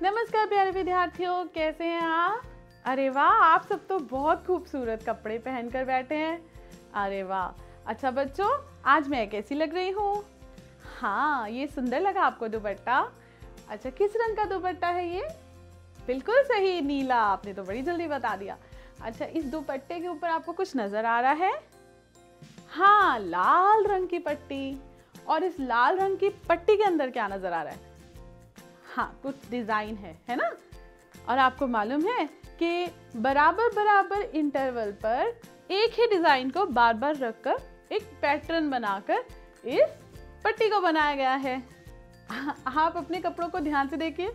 नमस्कार प्यारे विद्यार्थियों, कैसे हैं आप? अरे वाह, आप सब तो बहुत खूबसूरत कपड़े पहनकर बैठे हैं। अरे वाह, अच्छा बच्चों, आज मैं कैसी लग रही हूँ? हाँ, ये सुंदर लगा आपको दुपट्टा? अच्छा, किस रंग का दुपट्टा है ये? बिल्कुल सही, नीला। आपने तो बड़ी जल्दी बता दिया। अच्छा, इस दुपट्टे के ऊपर आपको कुछ नजर आ रहा है? हाँ, लाल रंग की पट्टी। और इस लाल रंग की पट्टी के अंदर क्या नजर आ रहा है? हाँ, कुछ डिजाइन है ना? और आपको मालूम है कि बराबर बराबर इंटरवल पर एक ही डिजाइन को बार बार रखकर एक पैटर्न बनाकर इस पट्टी को बनाया गया है। आप अपने कपड़ों को ध्यान से देखिए,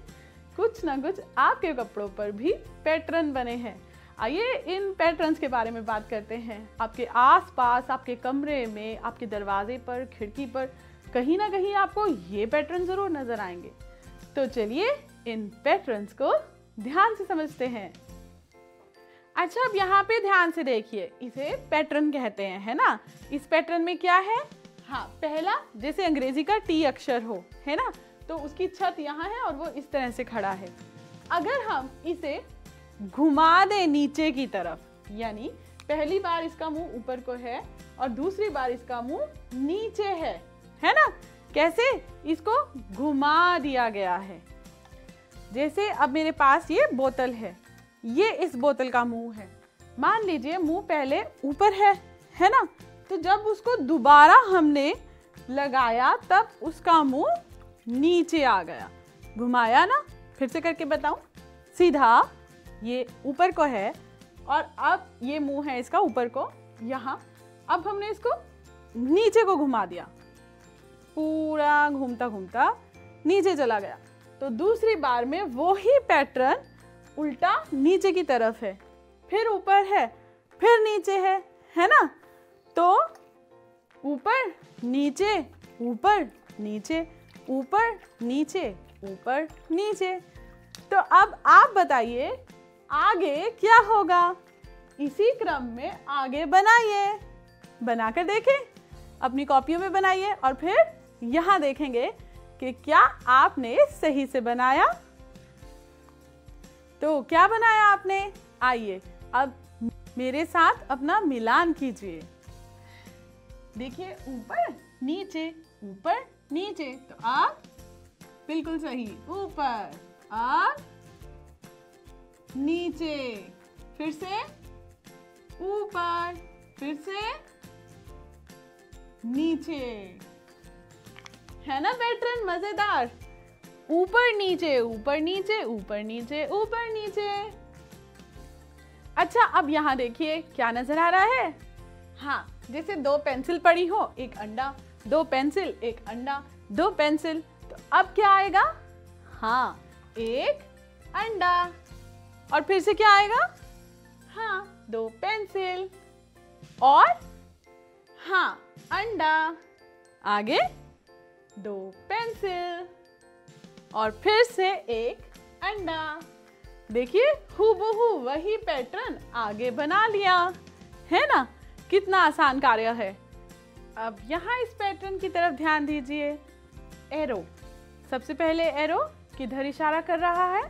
कुछ ना कुछ आपके कपड़ों पर भी पैटर्न बने हैं। आइए इन पैटर्न्स के बारे में बात करते हैं। आपके आसपास, आपके कमरे में, आपके दरवाजे पर, खिड़की पर कहीं ना कहीं आपको ये पैटर्न जरूर नजर आएंगे। तो चलिए इन पैटर्न्स को ध्यान से समझते हैं। अच्छा, अब यहाँ पे ध्यान से देखिए, इसे पैटर्न कहते हैं, है ना? इस पैटर्न में क्या है? हाँ, पहला जैसे अंग्रेजी का टी अक्षर हो, है ना? तो उसकी छत यहाँ है और वो इस तरह से खड़ा है। अगर हम इसे घुमा दें नीचे की तरफ, यानी पहली बार इसका मुंह ऊपर को है और दूसरी बार इसका मुंह नीचे है ना? कैसे? इसको घुमा दिया गया है। जैसे अब मेरे पास ये बोतल है इस बोतल का मुंह है। मान लीजिए मुंह पहले ऊपर है ना? तो जब उसको दोबारा हमने लगाया तब उसका मुंह नीचे आ गया। घुमाया ना? फिर से करके बताऊं। सीधा ये ऊपर को है और अब ये मुंह है इसका ऊपर को, यहाँ। अब हमने इसको नीचे को घुमा दिया, पूरा घूमता घूमता नीचे चला गया। तो दूसरी बार में वो ही पैटर्न उल्टा नीचे की तरफ है, फिर ऊपर है, फिर नीचे है ना? तो ऊपर नीचे, ऊपर नीचे, ऊपर नीचे, ऊपर नीचे। तो अब आप बताइए आगे क्या होगा? इसी क्रम में आगे बनाइए, बनाकर देखें, अपनी कॉपियों में बनाइए और फिर यहाँ देखेंगे कि क्या आपने सही से बनाया। तो क्या बनाया आपने? आइए अब मेरे साथ अपना मिलान कीजिए। देखिए, ऊपर नीचे, ऊपर नीचे। तो आप बिल्कुल सही, ऊपर, अब नीचे, फिर से ऊपर, फिर से नीचे। है ना पैटर्न मजेदार? ऊपर नीचे, ऊपर नीचे, ऊपर नीचे, ऊपर नीचे। अच्छा, अब यहाँ देखिए क्या नजर आ रहा है? हाँ, जैसे दो पेंसिल पड़ी हो, एक अंडा, दो पेंसिल, एक अंडा, दो पेंसिल। तो अब क्या आएगा? हाँ, एक अंडा। और फिर से क्या आएगा? हाँ, दो पेंसिल और हाँ, अंडा। आगे दो पेंसिल और फिर से एक अंडा। देखिए, हूबहू वही पैटर्न आगे बना लिया, है ना? कितना आसान कार्य है। अब यहाँ इस पैटर्न की तरफ ध्यान दीजिए। एरो, सबसे पहले एरो किधर इशारा कर रहा है?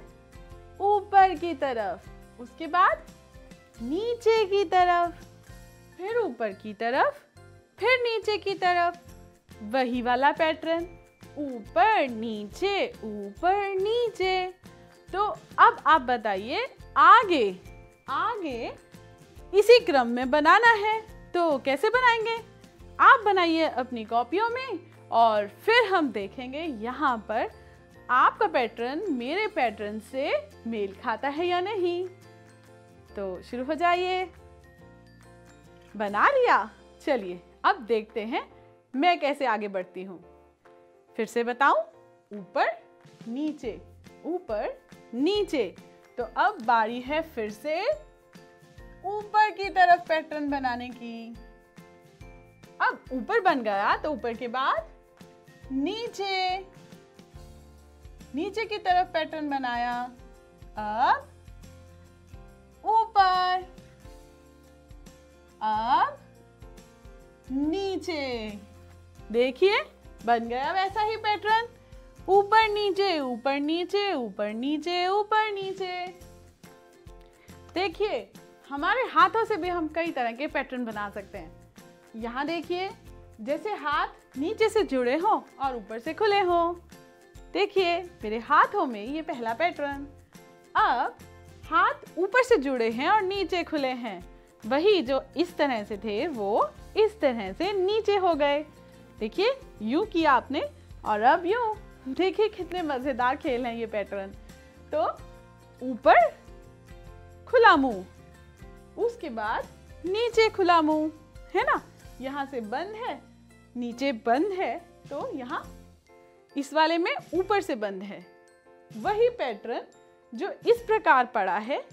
ऊपर की तरफ। उसके बाद नीचे की तरफ, फिर ऊपर की तरफ, फिर नीचे की तरफ। वही वाला पैटर्न, ऊपर नीचे, ऊपर नीचे। तो अब आप बताइए आगे इसी क्रम में बनाना है, तो कैसे बनाएंगे? आप बनाइए अपनी कॉपियों में और फिर हम देखेंगे यहाँ पर आपका पैटर्न मेरे पैटर्न से मेल खाता है या नहीं। तो शुरू हो जाइए। बना लिया? चलिए अब देखते हैं मैं कैसे आगे बढ़ती हूँ। फिर से बताऊं, ऊपर नीचे, ऊपर नीचे। तो अब बारी है फिर से ऊपर की तरफ पैटर्न बनाने की। अब ऊपर बन गया तो ऊपर के बाद नीचे, नीचे की तरफ पैटर्न बनाया। अब ऊपर, अब नीचे। देखिए, बन गया वैसा ही पैटर्न। ऊपर नीचे ऊपर नीचे ऊपर नीचे ऊपर नीचे। देखिए हमारे हाथों से भी हम कई तरह के पैटर्न बना सकते हैं। यहाँ देखिए जैसे हाथ नीचे से जुड़े हों और ऊपर से खुले हों। देखिए मेरे हाथों में ये पहला पैटर्न। अब हाथ ऊपर से जुड़े हैं और नीचे खुले हैं, वही जो इस तरह से थे वो इस तरह से नीचे हो गए। देखिए यूं किया आपने और अब यूं। देखिए कितने मजेदार खेल हैं ये पैटर्न। तो ऊपर खुला मुंह, उसके बाद नीचे खुला मुंह, है ना। यहाँ से बंद है, नीचे बंद है, तो यहाँ इस वाले में ऊपर से बंद है। वही पैटर्न जो इस प्रकार पड़ा है,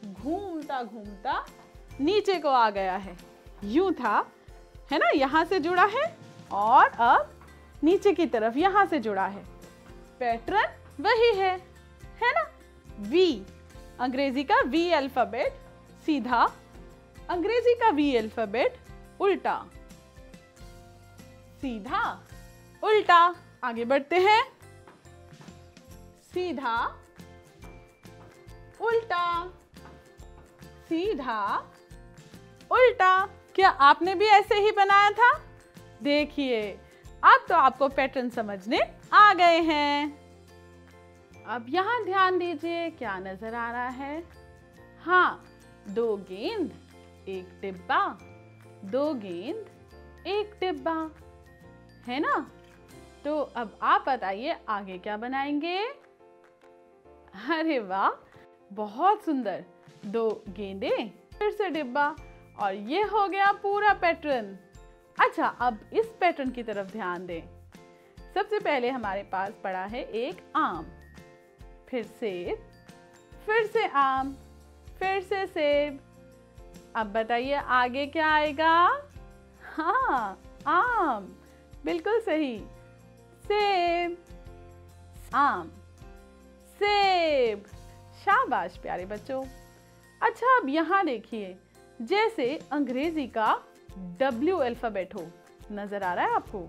घूमता घूमता नीचे को आ गया है। यूं था, है ना, यहाँ से जुड़ा है और अब नीचे की तरफ यहाँ से जुड़ा है। पैटर्न वही है ना। वी, अंग्रेजी का वी अल्फाबेट सीधा, अंग्रेजी का वी अल्फाबेट उल्टा, सीधा उल्टा। आगे बढ़ते हैं। सीधा उल्टा, सीधा उल्टा। क्या आपने भी ऐसे ही बनाया था? देखिए अब तो आपको पैटर्न समझने आ गए हैं। अब यहाँ ध्यान दीजिए, क्या नजर आ रहा है? हाँ, 2 गेंद, 1 डिब्बा, 2 गेंद, 1 डिब्बा, है ना। तो अब आप बताइए आगे क्या बनाएंगे? अरे वाह, बहुत सुंदर। 2 गेंदे, फिर से डिब्बा, और ये हो गया पूरा पैटर्न। अच्छा, अब इस पैटर्न की तरफ ध्यान दें। सबसे पहले हमारे पास पड़ा है एक आम, फिर सेब, फिर से आम, फिर से सेब। अब बताइए आगे क्या आएगा? हाँ, आम, बिल्कुल सही। सेब, आम, सेब। शाबाश प्यारे बच्चों। अच्छा, अब यहाँ देखिए, जैसे अंग्रेजी का W अल्फाबेट हो, नजर आ रहा है आपको?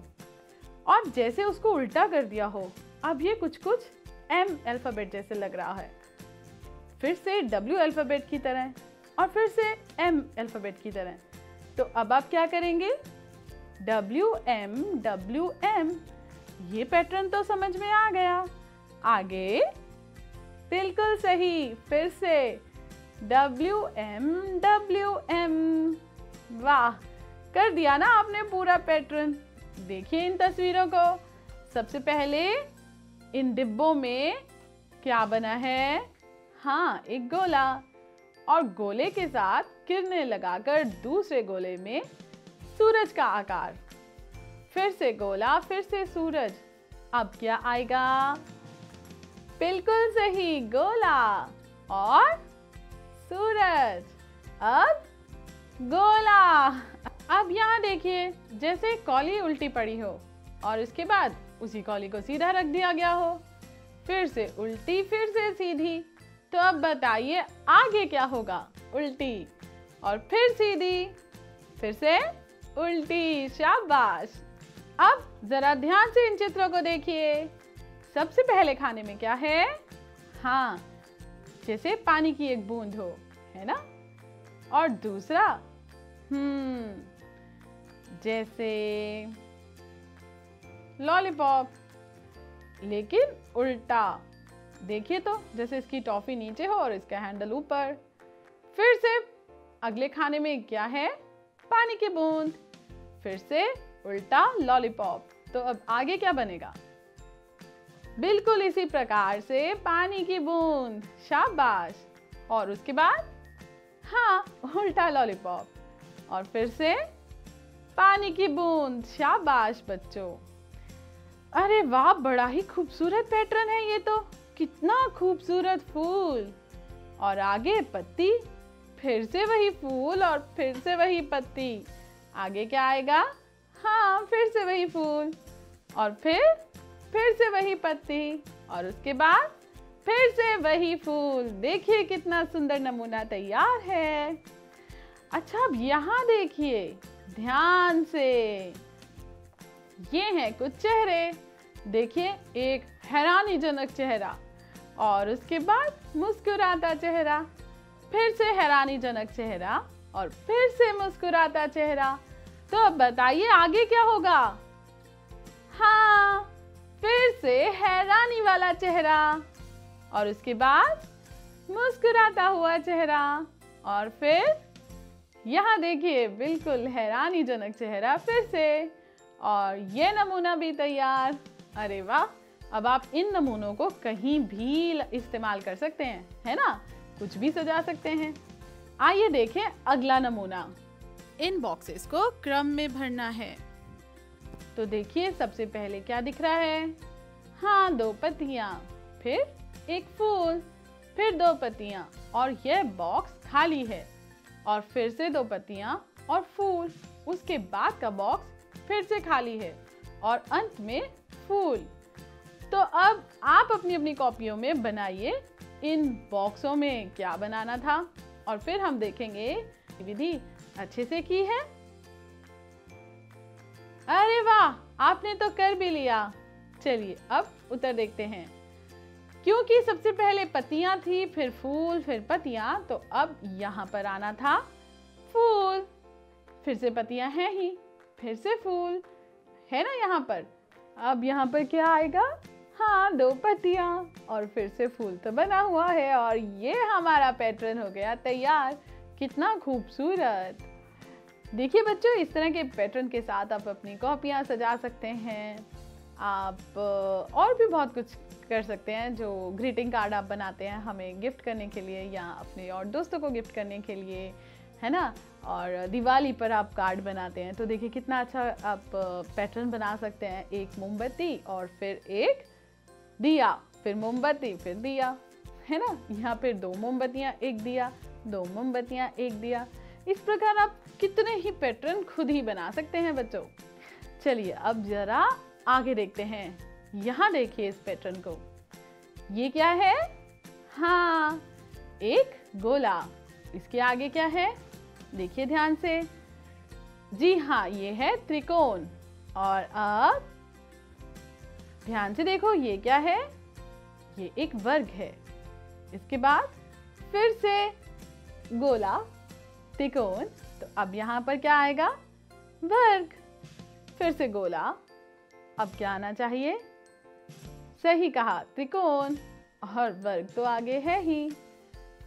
और जैसे उसको उल्टा कर दिया हो, अब ये कुछ कुछ M अल्फाबेट जैसे लग रहा है। फिर से W अल्फाबेट की तरह और फिर से M अल्फाबेट की तरह। तो अब आप क्या करेंगे? WM, WM। ये पैटर्न तो समझ में आ गया। आगे बिल्कुल सही, फिर से WM, WM। वाह, कर दिया ना आपने पूरा पैटर्न। देखिए इन तस्वीरों को। सबसे पहले इन डिब्बों में क्या बना है? हाँ, एक गोला, और गोले के साथ किरणें लगाकर दूसरे गोले में सूरज का आकार। फिर से गोला, फिर से सूरज। अब क्या आएगा? बिल्कुल सही, गोला और सूरज। अब गोला। अब यहाँ देखिए, जैसे कौली उल्टी पड़ी हो और इसके बाद उसी कौली को सीधा रख दिया गया हो। फिर से उल्टी, फिर से सीधी। तो अब बताइए आगे क्या होगा? उल्टी और फिर सीधी, फिर से उल्टी। शाबाश। अब जरा ध्यान से इन चित्रों को देखिए। सबसे पहले खाने में क्या है? हाँ, जैसे पानी की एक बूंद हो, है ना। और दूसरा जैसे लॉलीपॉप, लेकिन उल्टा। देखिए तो, जैसे इसकी टॉफी नीचे हो और इसका हैंडल ऊपर। फिर से अगले खाने में क्या है? पानी की बूंद, फिर से उल्टा लॉलीपॉप। तो अब आगे क्या बनेगा? बिल्कुल इसी प्रकार से पानी की बूंद। शाबाश। और उसके बाद हाँ, उल्टा लॉलीपॉप और फिर से पानी की बूंद। शाबाश बच्चों। अरे वाह, बड़ा ही खूबसूरत पैटर्न है ये तो। कितना खूबसूरत फूल, और आगे पत्ती, फिर से वही फूल और फिर से वही पत्ती। आगे क्या आएगा? हाँ, फिर से वही फूल और फिर से वही पत्ती, और उसके बाद फिर से वही फूल। देखिए कितना सुंदर नमूना तैयार है। अच्छा, अब यहाँ देखिए ध्यान से। ये हैं कुछ चेहरे। देखिए एक हैरानीजनक चेहरा और उसके बाद मुस्कुराता चेहरा, फिर से हैरानीजनक चेहरा और फिर से मुस्कुराता चेहरा। तो अब बताइए आगे क्या होगा? हाँ, फिर से हैरानी वाला चेहरा और उसके बाद मुस्कुराता हुआ चेहरा और फिर यहाँ देखिए बिल्कुल हैरानीजनक चेहरा फिर से। और ये नमूना भी तैयार। अरे वाह, अब आप इन नमूनों को कहीं भी इस्तेमाल कर सकते हैं, है ना? कुछ भी सजा सकते हैं। आइए देखें अगला नमूना। इन बॉक्सेस को क्रम में भरना है। तो देखिए सबसे पहले क्या दिख रहा है? हाँ, 2 पत्तियां, फिर एक फूल, फिर 2 पत्तियां और यह बॉक्स खाली है और फिर से 2 पत्तियां और फूल। उसके बाद का बॉक्स फिर से खाली है और अंत में फूल। तो अब आप अपनी अपनी कॉपियों में बनाइए इन बॉक्सों में क्या बनाना था और फिर हम देखेंगे विधि अच्छे से की है। अरे वाह, आपने तो कर भी लिया। चलिए अब उत्तर देखते हैं। क्योंकि सबसे पहले पत्तियां थी, फिर फूल, फिर पत्तियां, तो अब यहाँ पर आना था फूल। फिर से पत्तियां हैं ही, फिर से फूल है ना यहाँ पर। अब यहाँ पर क्या आएगा? हाँ, 2 पत्तियां और फिर से फूल तो बना हुआ है और ये हमारा पैटर्न हो गया तैयार। कितना खूबसूरत। देखिए बच्चों, इस तरह के पैटर्न के साथ आप अपनी कॉपियाँ सजा सकते हैं। आप और भी बहुत कुछ कर सकते हैं। जो ग्रीटिंग कार्ड आप बनाते हैं हमें गिफ्ट करने के लिए या अपने और दोस्तों को गिफ्ट करने के लिए, है ना? और दिवाली पर आप कार्ड बनाते हैं तो देखिए कितना अच्छा आप पैटर्न बना सकते हैं। एक मोमबत्ती और फिर एक दिया, फिर मोमबत्ती, फिर दिया, है ना? यहाँ पे 2 मोमबत्तियाँ, 1 दिया, 2 मोमबत्तियाँ, 1 दिया। इस प्रकार आप कितने ही पैटर्न खुद ही बना सकते हैं बच्चों। चलिए अब जरा आगे देखते हैं। यहाँ देखिए इस पैटर्न को। ये क्या है? हाँ, एक गोला। इसके आगे क्या है? देखिए ध्यान से। जी हाँ, ये है त्रिकोण। और अब ध्यान से देखो, ये क्या है? ये एक वर्ग है। इसके बाद फिर से गोला, त्रिकोण, तो अब यहाँ पर क्या आएगा? वर्ग। फिर से गोला, अब क्या आना चाहिए? सही कहा, त्रिकोण। और वर्ग तो आगे है ही।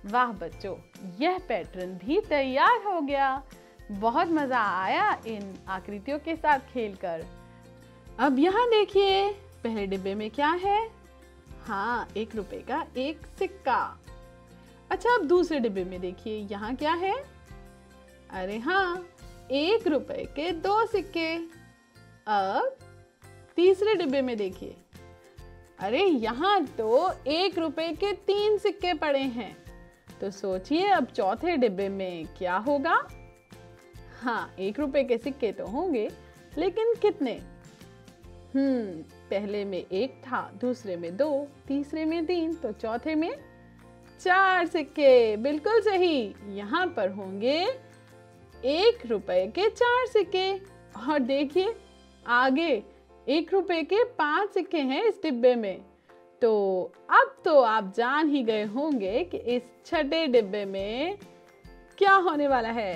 वाह बच्चों, यह पैटर्न भी तैयार हो गया। बहुत मजा आया इन आकृतियों के साथ खेलकर। अब यहाँ देखिए पहले डिब्बे में क्या है? हाँ, 1 रुपए का एक सिक्का। अच्छा, अब दूसरे डिब्बे में देखिए, यहाँ क्या है? अरे हाँ, 1 रुपए के 2 सिक्के। अब तीसरे डिब्बे में देखिए, अरे यहाँ तो 1 रुपए के 3 सिक्के पड़े हैं। तो सोचिए अब चौथे डिब्बे में क्या होगा? हाँ, 1 रुपए के सिक्के तो होंगे, लेकिन कितने? पहले में 1 था, दूसरे में 2, तीसरे में 3, तो चौथे में 4 सिक्के। बिल्कुल सही। यहाँ पर होंगे 1 रुपए के 4 सिक्के। और देखिए आगे 1 रुपए के 5 सिक्के हैं इस डिब्बे में। तो अब तो आप जान ही गए होंगे कि इस छठे डिब्बे में क्या होने वाला है।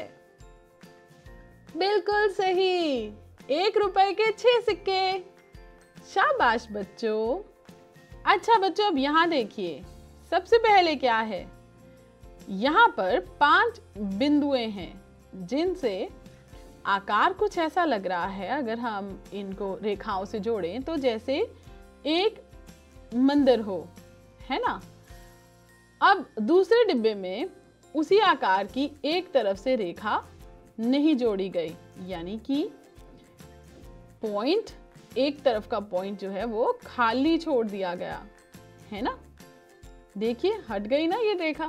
बिल्कुल सही, 1 रुपए के 6 सिक्के। शाबाश बच्चों। अच्छा बच्चों, अब यहाँ देखिए, सबसे पहले क्या है? यहाँ पर 5 बिंदुएं हैं जिनसे आकार कुछ ऐसा लग रहा है, अगर हम इनको रेखाओं से जोड़ें तो जैसे एक मंदिर हो, है ना? अब दूसरे डिब्बे में उसी आकार की एक तरफ से रेखा नहीं जोड़ी गई, यानी कि पॉइंट, एक तरफ का पॉइंट जो है वो खाली छोड़ दिया गया, है ना? देखिए हट गई ना ये रेखा।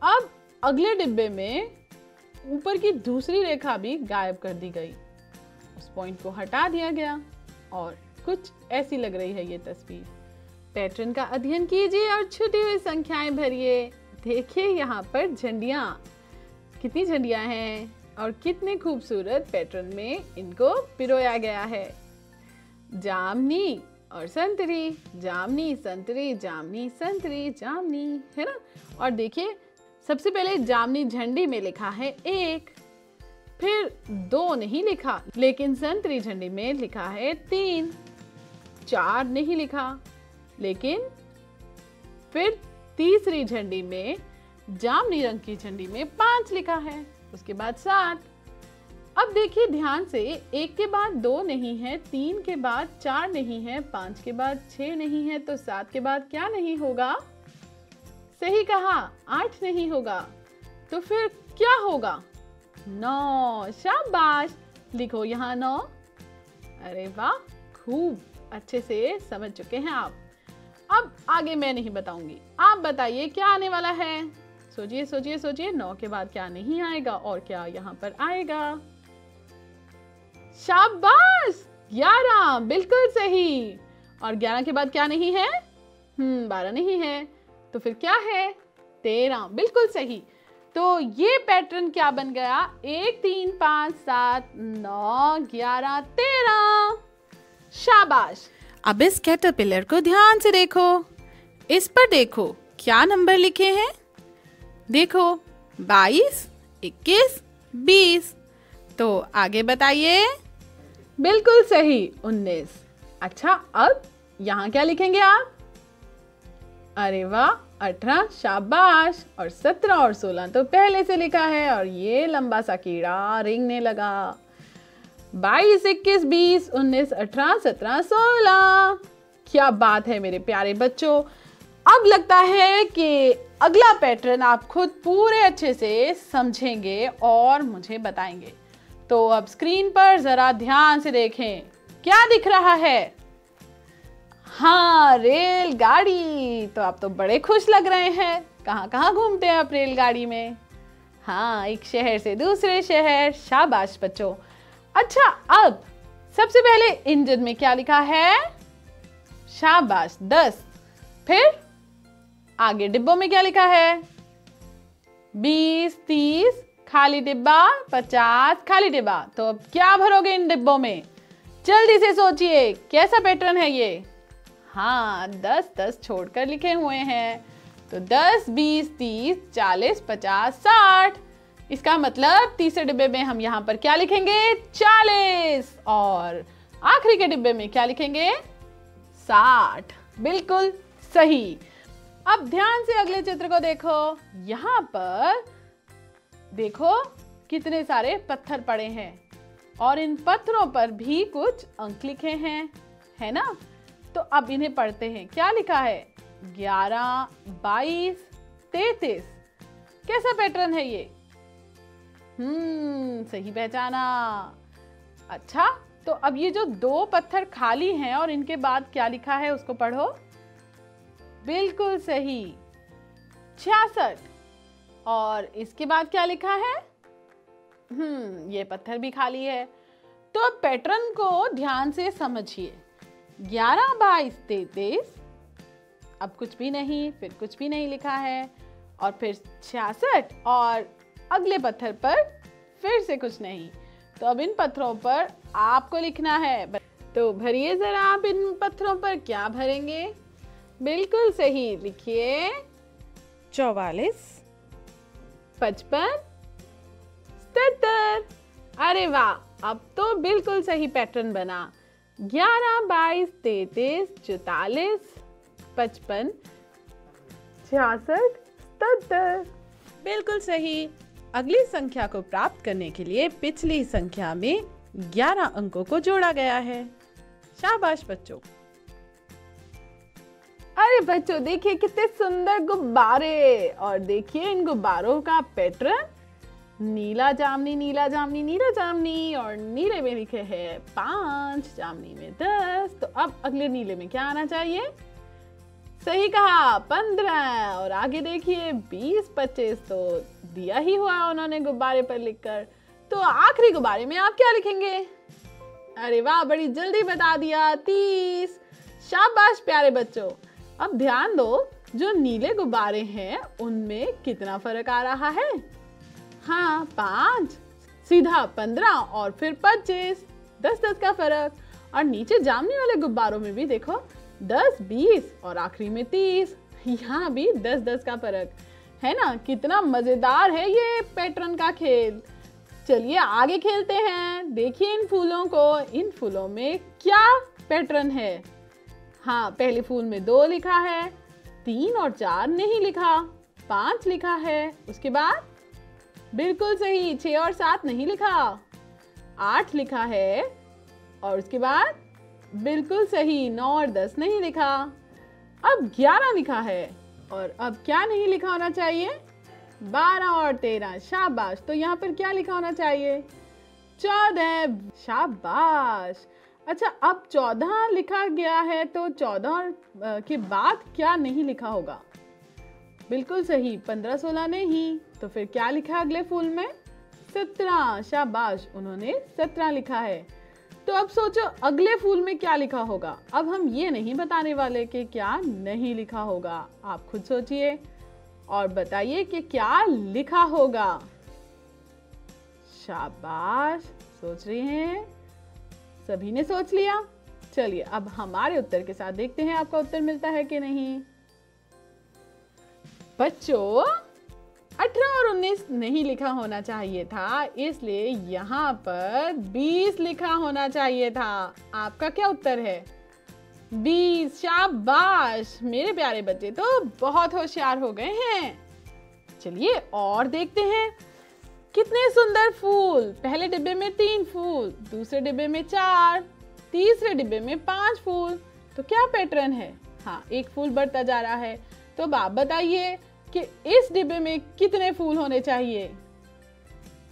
अब अगले डिब्बे में ऊपर की दूसरी रेखा भी गायब कर दी गई, उस पॉइंट को हटा दिया गया और कुछ ऐसी लग रही है ये तस्वीर। पैटर्न का अध्ययन कीजिए और छुटी हुई संख्याएं भरिए। देखिए यहाँ पर झंडियाँ, कितनी झंडियाँ हैं और कितने खूबसूरत पैटर्न में इनको पिरोया गया है। जामनी और संतरी, जामनी संतरी, जामनी संतरी, जामनी, है ना। और देखिए सबसे पहले जामनी झंडी में लिखा है 1, फिर 2 नहीं लिखा, लेकिन संतरी झंडी में लिखा है 3, 4 नहीं लिखा, लेकिन फिर तीसरी झंडी में जामनी रंग की झंडी में 5 लिखा है, उसके बाद 7। अब देखिए ध्यान से, 1 के बाद 2 नहीं है, 3 के बाद 4 नहीं है, 5 के बाद 6 नहीं है, तो 7 के बाद क्या नहीं होगा? सही कहा, 8 नहीं होगा। तो फिर क्या होगा? 9। शाबाश, लिखो यहाँ 9। अरे वाह, खूब अच्छे से समझ चुके हैं आप। अब आगे मैं नहीं बताऊंगी, आप बताइए क्या आने वाला है। सोचिए सोचिए सोचिए, 9 के बाद क्या नहीं आएगा और क्या यहाँ पर आएगा? शाबाश, 11, बिल्कुल सही। और 11 के बाद क्या नहीं है? 12 नहीं है, तो फिर क्या है? 13, बिल्कुल सही। तो ये पैटर्न क्या बन गया? 1 3 5 7 9 11 13। शाबाश। अब इस कैटरपिलर को ध्यान से देखो, इस पर देखो क्या नंबर लिखे हैं। देखो 22, 21, 20। तो आगे बताइए। बिल्कुल सही, 19। अच्छा, अब यहाँ क्या लिखेंगे आप? अरे वाह, 18, शाबाश। और 17 और 16 तो पहले से लिखा है और ये लंबा सा कीड़ा रेंगने लगा। 22, 21, 20, 19, 18, 17, 16। क्या बात है मेरे प्यारे बच्चों। अब लगता है कि अगला पैटर्न आप खुद पूरे अच्छे से समझेंगे और मुझे बताएंगे। तो अब स्क्रीन पर जरा ध्यान से देखें, क्या दिख रहा है? हाँ, रेलगाड़ी। तो आप तो बड़े खुश लग रहे हैं। कहाँ कहाँ घूमते हैं आप रेलगाड़ी में? हाँ, एक शहर से दूसरे शहर। शाबाश बच्चों। अच्छा, अब सबसे पहले इंजन में क्या लिखा है? शाबाश, 10। फिर आगे डिब्बों में क्या लिखा है? 20, 30, खाली डिब्बा, 50, खाली डिब्बा। तो अब क्या भरोगे इन डिब्बों में? जल्दी से सोचिए, कैसा पैटर्न है ये? हाँ, 10 10 छोड़कर लिखे हुए हैं। तो 10, 20, 30, 40, 50, 60। इसका मतलब तीसरे डिब्बे में हम यहाँ पर क्या लिखेंगे? 40। और आखिरी के डिब्बे में क्या लिखेंगे? 60। बिल्कुल सही। अब ध्यान से अगले चित्र को देखो। यहाँ पर देखो कितने सारे पत्थर पड़े हैं और इन पत्थरों पर भी कुछ अंक लिखे हैं, है ना। तो अब इन्हें पढ़ते हैं। क्या लिखा है? 11, 22, 33। कैसा पैटर्न है ये? सही पहचाना। अच्छा, तो अब ये जो 2 पत्थर खाली हैं और इनके बाद क्या लिखा है उसको पढ़ो। बिल्कुल सही, 66। और इसके बाद क्या लिखा है? ये पत्थर भी खाली है। तो पैटर्न को ध्यान से समझिए। 11, 22, 33। अब कुछ भी नहीं, फिर कुछ भी नहीं लिखा है, और फिर 66 और अगले पत्थर पर फिर से कुछ नहीं। तो अब इन पत्थरों पर आपको लिखना है। तो भरिए जरा आप इन पत्थरों पर क्या भरेंगे? बिल्कुल सही, लिखिए 44, 55, 77। अरे वाह, अब तो बिल्कुल सही पैटर्न बना। 11, 22, 33, 44, 55, 66, 77। बिल्कुल सही। अगली संख्या को प्राप्त करने के लिए पिछली संख्या में 11 अंकों को जोड़ा गया है। शाबाश बच्चों। अरे बच्चों, देखिए कितने सुंदर गुब्बारे, और देखिए इन गुब्बारों का पैटर्न नीला जामनी, नीला जामनी, नीला जामनी, और नीले में लिखे हैं 5, जामनी में 10। तो अब अगले नीले में क्या आना चाहिए? सही कहा, 15। और आगे देखिए 20, 25 तो दिया ही हुआ उन्होंने गुब्बारे पर लिखकर। तो आखिरी गुब्बारे में आप क्या लिखेंगे? अरे वाह, बड़ी जल्दी बता दिया, 30। शाबाश प्यारे बच्चों। अब ध्यान दो, जो नीले गुब्बारे हैं उनमें कितना फर्क आ रहा है? हाँ, 5, सीधा 15 और फिर 25, 10 10 का फर्क। और नीचे जामनी वाले गुब्बारों में भी देखो 10, 20 और आखिरी में 30। यहाँ भी 10-10 का फर्क है ना। कितना मजेदार है ये पैटर्न का खेल। चलिए आगे खेलते हैं। देखिए इन फूलों को, इन फूलों में क्या पैटर्न है। हाँ, पहले फूल में 2 लिखा है, 3 और 4 नहीं लिखा, 5 लिखा है। उसके बाद बिल्कुल सही 6 और 7 नहीं लिखा, 8 लिखा है। और उसके बाद बिल्कुल सही 9 और 10 नहीं लिखा, अब 11 लिखा है। और अब क्या नहीं लिखा होना चाहिए? 12 और 13। शाबाश। तो यहाँ पर क्या लिखा होना चाहिए? 14। शाबाश। अच्छा, अब 14 लिखा गया है तो 14 के बाद क्या नहीं लिखा होगा? बिल्कुल सही 15, 16 नहीं। तो फिर क्या लिखा अगले फूल में? 17। शाबाश, उन्होंने 17 लिखा है। तो अब सोचो अगले फूल में क्या लिखा होगा। अब हम ये नहीं बताने वाले कि क्या नहीं लिखा होगा। आप खुद सोचिए और बताइए कि क्या लिखा होगा। शाबाश, सोच रहे हैं? सभी ने सोच लिया? चलिए अब हमारे उत्तर के साथ देखते हैं आपका उत्तर मिलता है कि नहीं। बच्चों, 18 और 19 नहीं लिखा होना चाहिए था, इसलिए यहाँ पर 20 लिखा होना चाहिए था। आपका क्या उत्तर है? 20। शाबाश, मेरे प्यारे बच्चे तो बहुत होशियार हो गए हैं। चलिए और देखते हैं कितने सुंदर फूल। पहले डिब्बे में 3 फूल, दूसरे डिब्बे में 4, तीसरे डिब्बे में 5 फूल। तो क्या पैटर्न है? हाँ, एक फूल बढ़ता जा रहा है। तो अब आप बताइए कि इस डिब्बे में कितने फूल होने चाहिए?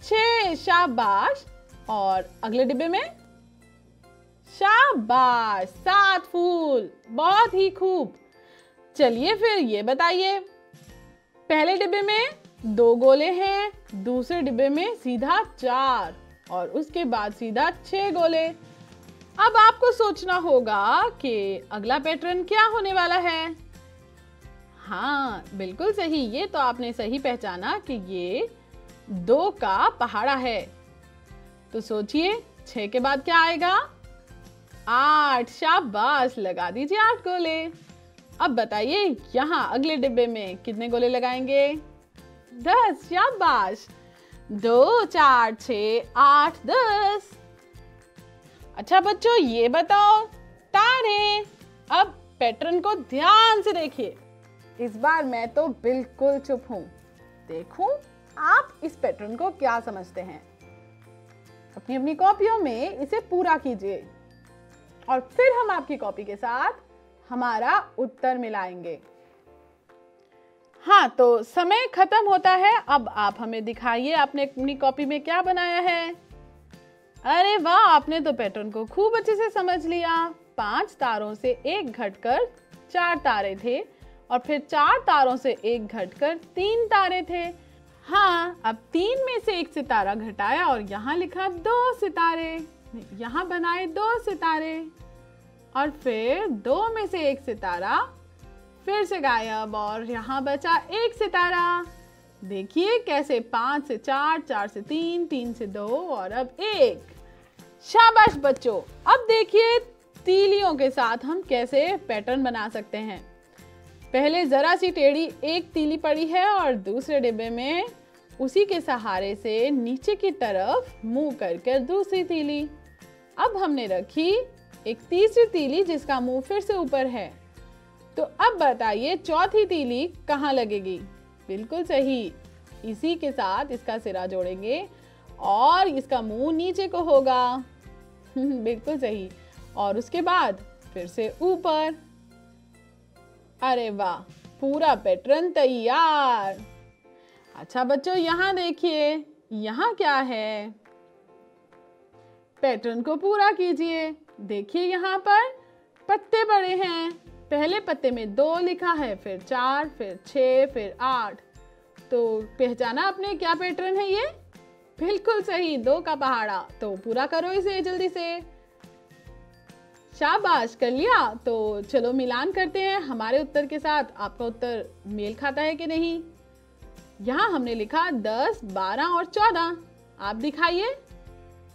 6। शाबाश। और अगले डिब्बे में? शाबाश, 7 फूल। बहुत ही खूब। चलिए फिर ये बताइए, पहले डिब्बे में 2 गोले हैं, दूसरे डिब्बे में सीधा 4 और उसके बाद सीधा 6 गोले। अब आपको सोचना होगा कि अगला पैटर्न क्या होने वाला है। हाँ, बिल्कुल सही। ये तो आपने सही पहचाना कि ये 2 का पहाड़ा है। तो सोचिए 6 के बाद क्या आएगा? 8। शाबाश, लगा दीजिए 8 गोले। अब बताइए यहाँ अगले डिब्बे में कितने गोले लगाएंगे? 10। शाबाश। 2, 4, 6, 8, 10। अच्छा बच्चों, ये बताओ तारे। अब पैटर्न को ध्यान से देखिए। इस बार मैं तो बिल्कुल चुप हूं। देखूं आप इस पैटर्न को क्या समझते हैं। अपनी अपनी कॉपियों में इसे पूरा कीजिए और फिर हम आपकी कॉपी के साथ हमारा उत्तर मिलाएंगे। हाँ, तो समय खत्म होता है। अब आप हमें दिखाइए आपने अपनी कॉपी में क्या बनाया है। अरे वाह, आपने तो पैटर्न को खूब अच्छे से समझ लिया। 5 तारों से एक घटकर 4 तारे थे और फिर 4 तारों से एक घटकर 3 तारे थे। हाँ, अब 3 में से एक सितारा घटाया और यहाँ लिखा 2 सितारे। यहाँ बनाए 2 सितारे और फिर 2 में से एक सितारा फिर से गायब और यहाँ बचा 1 सितारा। देखिए कैसे 5 से 4, 4 से 3, 3 से 2 और अब 1। शाबाश बच्चों। अब देखिए तीलियों के साथ हम कैसे पैटर्न बना सकते हैं। पहले जरा सी टेढ़ी एक तीली पड़ी है और दूसरे डिब्बे में उसी के सहारे से नीचे की तरफ मुंह करके दूसरी तीली। अब हमने रखी एक तीसरी तीली जिसका मुंह फिर से ऊपर है। तो अब बताइए चौथी तीली कहाँ लगेगी? बिल्कुल सही, इसी के साथ इसका सिरा जोड़ेंगे और इसका मुंह नीचे को होगा। बिल्कुल सही। और उसके बाद फिर से ऊपर। अरे वाह, पूरा पैटर्न तैयार। अच्छा बच्चों, यहाँ देखिए, यहाँ क्या है? पैटर्न को पूरा कीजिए। देखिए यहाँ पर पत्ते पड़े हैं। पहले पत्ते में 2 लिखा है, फिर 4, फिर 6, फिर 8। तो पहचाना आपने क्या पैटर्न है ये? बिल्कुल सही, 2 का पहाड़ा। तो पूरा करो इसे जल्दी से। शाबाश, कर लिया। तो चलो मिलान करते हैं हमारे उत्तर के साथ। आपका उत्तर मेल खाता है कि नहीं? यहाँ हमने लिखा 10, 12 और 14। आप दिखाइए।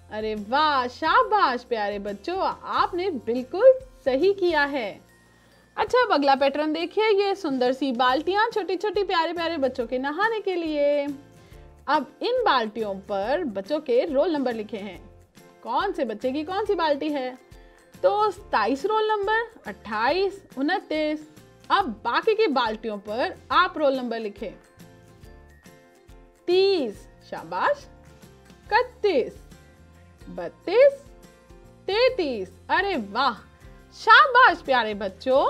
अरे वाह, शाबाश प्यारे बच्चों, आपने बिल्कुल सही किया है। अच्छा, अब अगला पैटर्न देखिए। ये सुंदर सी बाल्टियां छोटी छोटी प्यारे प्यारे बच्चों के नहाने के लिए। अब इन बाल्टियों पर बच्चों के रोल नंबर लिखे हैं। कौन से बच्चे की कौन सी बाल्टी है? तो 27 रोल नंबर, 28, 29। अब बाकी की बाल्टियों पर आप रोल नंबर लिखें। 30, शाबाश। 31, 32, 33। अरे वाह, शाबाश प्यारे बच्चों।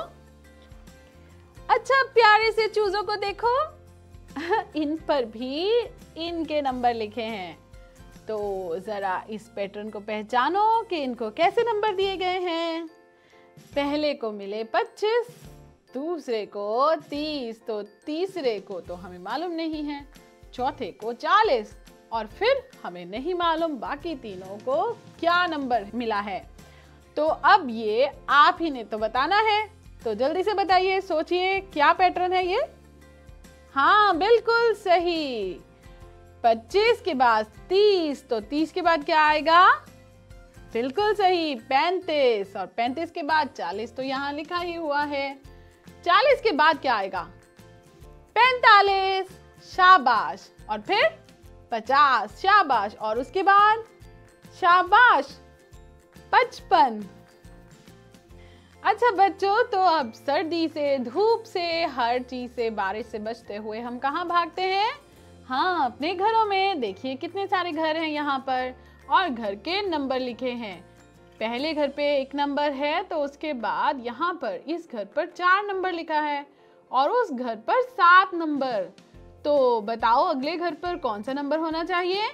अच्छा, प्यारे से चूजों को देखो, इन पर भी इनके नंबर लिखे हैं। तो जरा इस पैटर्न को पहचानो कि इनको कैसे नंबर दिए गए हैं। पहले को मिले 25, दूसरे को 30, तो तीसरे को तो हमें मालूम नहीं है, चौथे को 40, और फिर हमें नहीं मालूम बाकी तीनों को क्या नंबर मिला है। तो अब ये आप ही ने तो बताना है, तो जल्दी से बताइए, सोचिए क्या पैटर्न है ये। हाँ, बिल्कुल सही। 25 के बाद 30, तो 30 के बाद क्या आएगा? बिल्कुल सही, 35, और 35 के बाद 40, तो यहाँ लिखा ही हुआ है। 40 के बाद क्या आएगा? 45, शाबाश। और फिर 50, शाबाश। और उसके बाद शाबाश 55। अच्छा बच्चों, तो अब सर्दी से, धूप से, हर चीज से, बारिश से बचते हुए हम कहाँ भागते हैं? हाँ, अपने घरों में। देखिए कितने सारे घर हैं यहाँ पर, और घर के नंबर लिखे हैं। पहले घर पे 1 नंबर है, तो उसके बाद यहाँ पर इस घर पर 4 नंबर लिखा है, और उस घर पर 7 नंबर। तो बताओ अगले घर पर कौन सा नंबर होना चाहिए?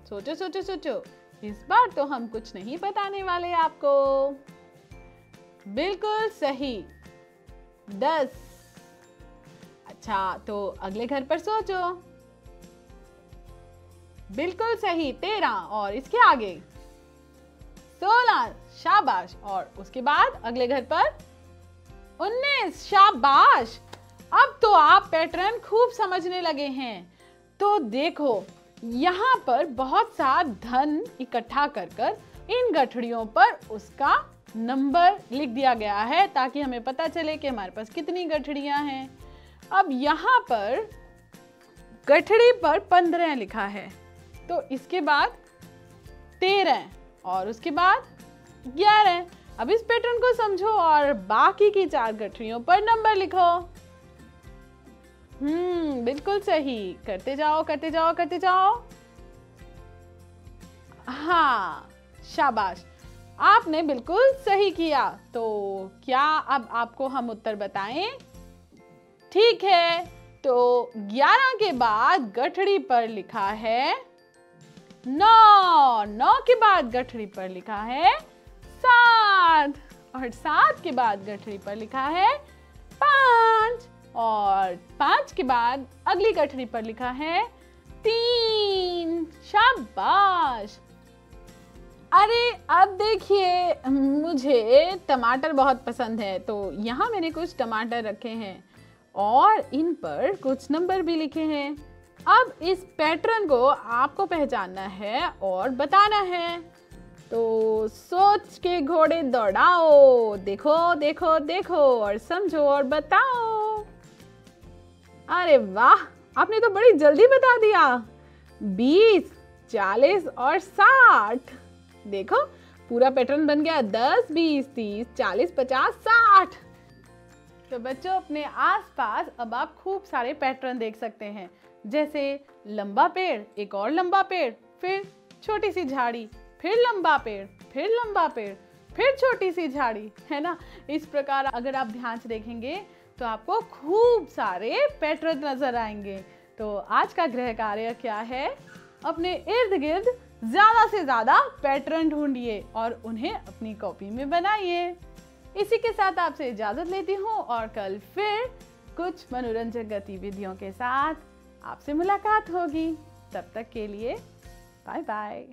सोचो सोचो सोचो। इस बार तो हम कुछ नहीं बताने वाले आपको। बिल्कुल सही, 10। अच्छा, तो अगले घर पर सोचो। बिल्कुल सही, 13, और इसके आगे 16, शाबाश। और उसके बाद अगले घर पर 19, शाबाश। अब तो आप पैटर्न खूब समझने लगे हैं। तो देखो, यहाँ पर बहुत सा धन इकट्ठा कर कर इन गठड़ियों पर उसका नंबर लिख दिया गया है, ताकि हमें पता चले कि हमारे पास कितनी गठड़ियां हैं। अब यहाँ पर गठड़ी पर 15 लिखा है, तो इसके बाद 13, और उसके बाद 11। अब इस पैटर्न को समझो और बाकी की 4 गठड़ियों पर नंबर लिखो। बिल्कुल सही, करते जाओ करते जाओ करते जाओ। हाँ, शाबाश, आपने बिल्कुल सही किया। तो क्या अब आपको हम उत्तर बताएं? ठीक है, तो 11 के बाद गठड़ी पर लिखा है 9, 9 के बाद गठड़ी पर लिखा है 7, और 7 के बाद गठड़ी पर लिखा है 5, और 5 के बाद अगली गठड़ी पर लिखा है 3। शाबाश। अरे अब देखिए, मुझे टमाटर बहुत पसंद है, तो यहाँ मैंने कुछ टमाटर रखे हैं और इन पर कुछ नंबर भी लिखे हैं। अब इस पैटर्न को आपको पहचानना है और बताना है। तो सोच के घोड़े दौड़ाओ, देखो देखो देखो और समझो और बताओ। अरे वाह, आपने तो बड़ी जल्दी बता दिया। 20, 40 और 60। देखो, पूरा पैटर्न बन गया। 10, 20, 30, 40, 50, 60। तो बच्चों, अपने आसपास अब आप खूब सारे पैटर्न देख सकते हैं, जैसे लंबा पेड़, एक और लंबा पेड़, फिर छोटी सी झाड़ी, फिर लंबा पेड़, फिर लंबा पेड़, फिर छोटी सी झाड़ी, है ना। इस प्रकार अगर आप ध्यान से देखेंगे तो आपको खूब सारे पैटर्न नजर आएंगे। तो आज का गृह कार्य क्या है? अपने इर्द गिर्द ज्यादा से ज्यादा पैटर्न ढूंढिए और उन्हें अपनी कॉपी में बनाइए। इसी के साथ आपसे इजाजत लेती हूँ और कल फिर कुछ मनोरंजक गतिविधियों के साथ आपसे मुलाकात होगी। तब तक के लिए बाय बाय।